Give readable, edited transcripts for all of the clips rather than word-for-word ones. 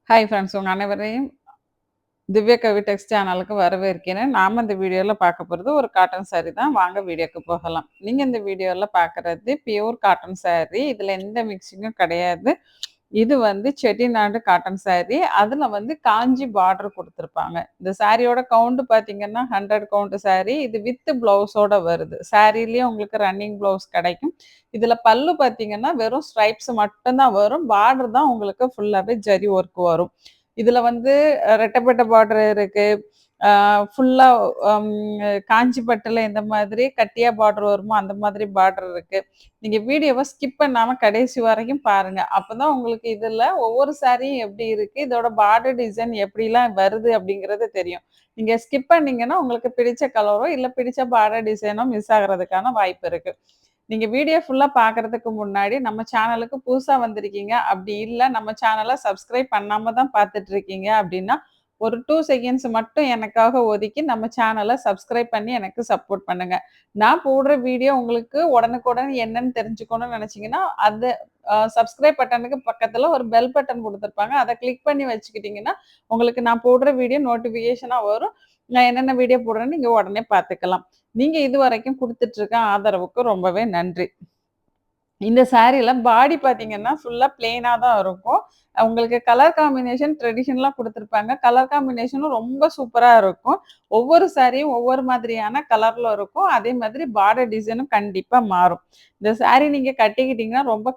Hi friends உங்க அனைவரையும் திவ்யா கவி text சேனலுக்கு வரவேற்கிறேன். நாம இந்த வீடியோல பார்க்க போறது ஒரு காட்டன் சாரி தான். வாங்க வீடியோக்கு போகலாம். நீங்க இந்த வீடியோல பார்க்குறது பியூர் காட்டன் சாரி. இதுல எந்த மிக்ஸிங்கும் கிடையாது. இது வந்து செட்டிநாடு காட்டன் சாரி. அதுல வந்து காஞ்சி பார்டர் குடுத்துருப்பாங்க. இந்த சாரியோட கவுண்ட் பார்த்தீங்கன்னா 100 கவுண்ட் சாரி. இது வித் ப்ளவுஸோட வருது. சாரிலயே உங்களுக்கு ரன்னிங் ப்ளவுஸ் கிடைக்கும். இதுல பல்லு பார்த்தீங்கன்னா வெறும் ஸ்ட்ரைப்ஸ் மட்டும் தான் வரும். பார்டர் தான் உங்களுக்கு ஃபுல்லாவே ஜரி ஒர்க் வரும். இதுல வந்து ரெட்டப்பட்ட பார்டர் இருக்கு. அ ஃபுல்லா அம் காஞ்சி பட்டுல எந்த மாதிரி கட்டியா பார்டர் வருமோ, அந்த மாதிரி பார்டர் இருக்கு. நீங்க வீடியோவ ஸ்கிப் பண்ணாம கடைசி வரைக்கும் பாருங்க. அப்பதான் உங்களுக்கு இதுல ஒவ்வொரு சாரியும் எப்படி இருக்கு, இதோட பார்டர் டிசைன் எப்படிலாம் வருது அப்படிங்கிறது தெரியும். நீங்க ஸ்கிப் பண்ணீங்கன்னா, உங்களுக்கு பிடிச்ச கலரோ, இல்ல பிடிச்ச பார்டர் டிசைனோ மிஸ் ஆகுறதுக்கான வாய்ப்பு இருக்கு. நீங்க வீடியோ ஃபுல்லா பார்க்கறதுக்கு முன்னாடி நம்ம சேனலுக்கு புதுசா வந்திருக்கீங்க, அப்படி இல்ல நம்ம சேனல சப்ஸ்கிரைப் பண்ணாம தான் பார்த்துட்டு இருக்கீங்க அப்படின்னா, ஒரு 2 செகண்ட்ஸ் மட்டும் எனக்காக ஒதுக்கி நம்ம சேனல சப்ஸ்கிரைப் பண்ணி எனக்கு சப்போர்ட் பண்ணுங்க. நான் போடுற வீடியோ உங்களுக்கு உடனுக்குடன் என்னன்னு தெரிஞ்சுக்கணும்னு நெனச்சீங்கன்னா, அந்த சப்ஸ்கிரைப் பட்டனுக்கு பக்கத்துல ஒரு பெல் பட்டன் குடுத்துருப்பாங்க. அத கிளிக் பண்ணி வச்சுக்கிட்டீங்கன்னா, உங்களுக்கு நான் போடுற வீடியோ நோட்டிஃபிகேஷனா வரும். நான் என்னென்ன வீடியோ போடுறேன்னு நீங்க உடனே பார்த்துக்கலாம். நீங்க இதுவரைக்கும் குடுத்துட்டு இருக்க ஆதரவுக்கு ரொம்பவே நன்றி. இந்த சாரீல பாடி பார்த்தீங்கன்னா, ஃபுல்லா பிளெயினா தான் இருக்கும். உங்களுக்கு கலர் காம்பினேஷன் ட்ரெடிஷனலா குடுத்துருப்பாங்க. கலர் காம்பினேஷனும் ரொம்ப சூப்பரா இருக்கும். ஒவ்வொரு சாரியும் ஒவ்வொரு மாதிரியான கலர்ல இருக்கும். அதே மாதிரி பார்டர் டிசைனும் கண்டிப்பா மாறும். இந்த சாரி நீங்க கட்டிக்கிட்டீங்கன்னா, ரொம்ப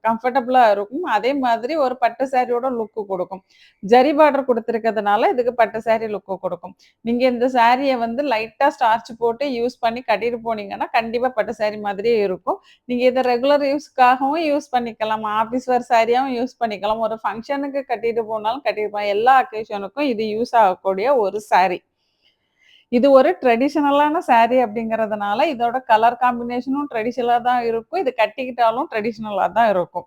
கம்ஃபர்டபுளா இருக்கும். அதே மாதிரி ஒரு பட்டு சாரியோட லுக் குடுக்கும். ஜரி பார்டர் குடுத்துருக்கிறதுனால, இதுக்கு பட்டு சாரி லுக் குடுக்கும். நீங்க இந்த சாரிய வந்து லைட்டா ஸ்டார்ச் போட்டு யூஸ் பண்ணி கட்டிட்டு போனீங்கன்னா, கண்டிப்பா பட்டு சாரி மாதிரியே இருக்கும். நீங்க இத ரெகுலர் யூஸ்க்காகவும் யூஸ் பண்ணிக்கலாம். ஆஃபீஸ் வேர் சாரியாவும் யூஸ் பண்ணிக்கலாம். ஒரு ஃபங்ஷனுக்கு கட்டிட்டு போனாலும் கட்டிட்டு போலாம். எல்லா அக்கேஷனுக்கும் இது யூஸ் ஆகக்கூடிய ஒரு சாரி. இது ஒரு ட்ரெடிஷனலான சாரி அப்படிங்கிறதுனால, இதோட கலர் காம்பினேஷனும் ட்ரெடிஷனலா தான் இருக்கும். இது கட்டிக்கிட்டாலும் ட்ரெடிஷனலா தான் இருக்கும்.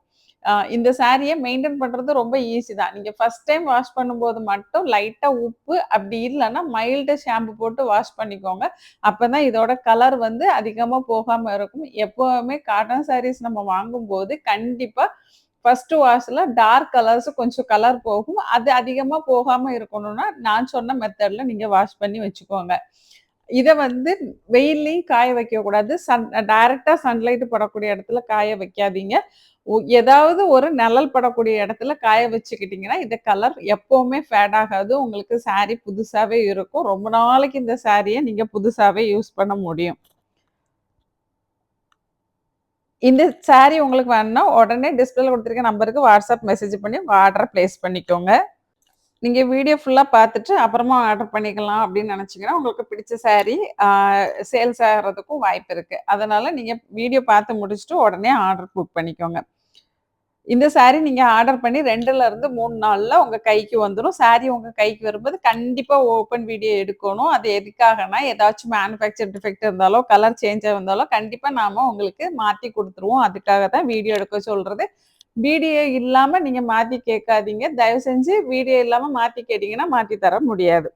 இந்த சாரிய மெயின்டெயின் பண்றது ரொம்ப ஈஸி தான். நீங்க ஃபர்ஸ்ட் டைம் வாஷ் பண்ணும்போது மட்டும் லைட்டா உப்பு, அப்படி இல்லன்னா மைல்டு ஷாம்பு போட்டு வாஷ் பண்ணிக்கோங்க. அப்பதான் இதோட கலர் வந்து அதிகமா போகாம இருக்கும். எப்பவுமே காட்டன் சாரீஸ் நம்ம வாங்கும்போது கண்டிப்பா ஃபர்ஸ்ட் வாஷ்ல டார்க் கலர்ஸ் கொஞ்சம் கலர் போகும். அது அதிகமா போகாம இருக்கணும்னா, நான் சொன்ன மெத்தட்ல நீங்க வாஷ் பண்ணி வச்சுக்கோங்க. இத வந்து வெயில்லயும் காய வைக்கக்கூடாது. டைரக்ட்டா சன்லைட் படக்கூடிய இடத்துல காய வைக்காதீங்க. ஏதாவது ஒரு நிழல் படக்கூடிய இடத்துல காய வச்சுக்கிட்டீங்கன்னா, இந்த கலர் எப்பவுமே ஃபேட் ஆகாது. உங்களுக்கு சாரி புதுசாவே இருக்கும். ரொம்ப நாளைக்கு இந்த சாரிய நீங்க புதுசாவே யூஸ் பண்ண முடியும். இந்த சாரி உங்களுக்கு வேணும்னா, உடனே டிஸ்ப்ளேல குடுத்திருக்க நம்பருக்கு வாட்ஸ்அப் மெசேஜ் பண்ணி உங்க ஆர்டர பிளேஸ் பண்ணிக்கோங்க. நீங்க வீடியோ ஃபுல்லா பார்த்துட்டு, அப்புறமா ஆர்டர் பண்ணிக்கலாம் அப்படின்னு நெனச்சீங்கன்னா, உங்களுக்கு பிடிச்ச சாரி ஆ சேல்ஸ் ஆகுறதுக்கும் வாய்ப்பு இருக்கு. அதனால நீங்க வீடியோ பார்த்து முடிச்சுட்டு உடனே ஆர்டர் புக் பண்ணிக்கோங்க. இந்த சாரி நீங்க ஆர்டர் பண்ணி 2லருந்து 3 நாள்ல உங்க கைக்கு வந்துரும். சாரி உங்க கைக்கு வரும்போது கண்டிப்பா ஓப்பன் வீடியோ எடுக்கணும். அது எதுக்காகன்னா, ஏதாச்சும் மேனுஃபேக்சர் டிஃபெக்ட் இருந்தாலோ, கலர் சேஞ்ச் இருந்தாலோ, கண்டிப்பா நாம உங்களுக்கு மாத்தி குடுத்துருவோம். அதுக்காக தான் வீடியோ எடுக்க சொல்றது. வீடியோ இல்லாம நீங்க மாத்தி கேட்காதீங்க. தயவு செஞ்சு வீடியோ இல்லாம மாத்தி கேட்டீங்கன்னா, மாத்தி தர முடியாது.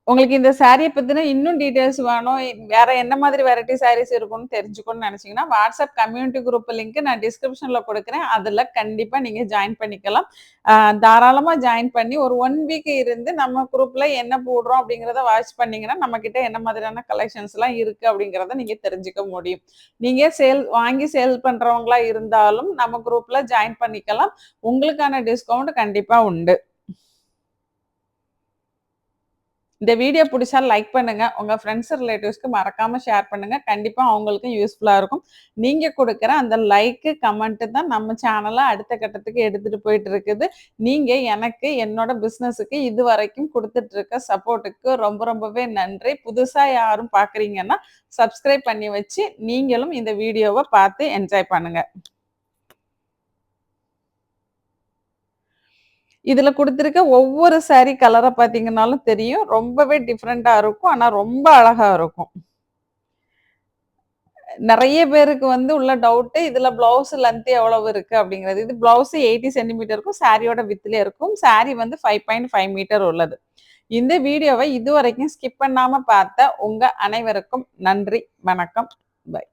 உங்களுக்கு இந்த சாரிய பத்தின இன்னும் டீட்டெயில்ஸ் வேணும். வேற என்ன மாதிரி வெரைட்டி சாரீஸ் இருக்கும்னு தெரிஞ்சுக்கணும்னு நெனச்சீங்கன்னா, வாட்ஸ்அப் கம்யூனிட்டி குரூப் லிங்க் நான் டிஸ்கிரிப்ஷன்ல குடுக்குறேன். அதுல கண்டிப்பா நீங்க ஜாயின் பண்ணிக்கலாம். அ தாராளமா ஜாயின் பண்ணி ஒரு 1 வீக் இருந்து நம்ம குரூப்ல என்ன போடுறோம் அப்படிங்கிறத வாட்ச் பண்ணீங்கன்னா, நம்மகிட்ட என்ன மாதிரியான கலெக்ஷன்ஸ்லாம் இருக்கு அப்படிங்கிறத நீங்க தெரிஞ்சுக்க முடியும். நீங்க வாங்கி சேல் பண்றவங்களா இருந்தாலும் நம்ம குரூப்ல ஜாயின் பண்ணிக்கலாம். உங்களுக்கான டிஸ்கவுண்ட் கண்டிப்பா உண்டு. இந்த வீடியோ புடிச்சா லைக் பண்ணுங்க. உங்க ஃப்ரெண்ட்ஸ், ரிலேட்டிவ்ஸ்க்கு மறக்காம ஷேர் பண்ணுங்க. கண்டிப்பா அவங்களுக்கும் யூஸ்ஃபுல்லா இருக்கும். நீங்க குடுக்குற அந்த லைக்கு, கமெண்ட் தான் நம்ம சேனல அடுத்த கட்டத்துக்கு எடுத்துட்டு போயிட்டு இருக்குது. நீங்க எனக்கு என்னோட பிசினஸுக்கு இதுவரைக்கும் குடுத்துட்டு இருக்க சப்போர்ட்டுக்கு ரொம்ப ரொம்பவே நன்றி. புதுசா யாரும் பார்க்குறீங்கன்னா, சப்ஸ்கிரைப் பண்ணி வச்சு நீங்களும் இந்த வீடியோவ பார்த்து என்ஜாய் பண்ணுங்க. இதுல குடுத்திருக்க ஒவ்வொரு சாரி கலர பார்த்தீங்கன்னாலும் தெரியும். ரொம்பவே டிஃபரெண்ட்டா இருக்கும். ஆனா ரொம்ப அழகா இருக்கும். நெறைய பேருக்கு வந்து உள்ள டவுட்டு, இதுல ப்ளவுஸ் லென்த் எவ்வளவு இருக்கு அப்படிங்கிறது. இது ப்ளவுஸ் 80 சென்டிமீட்டர் இருக்கும். சாரியோட வித்ல இருக்கும். சாரி வந்து 5.5 மீட்டர் உள்ளது. இந்த வீடியோவ இதுவரைக்கும் ஸ்கிப் பண்ணாம பார்த்த உங்க அனைவருக்கும் நன்றி. வணக்கம். பை.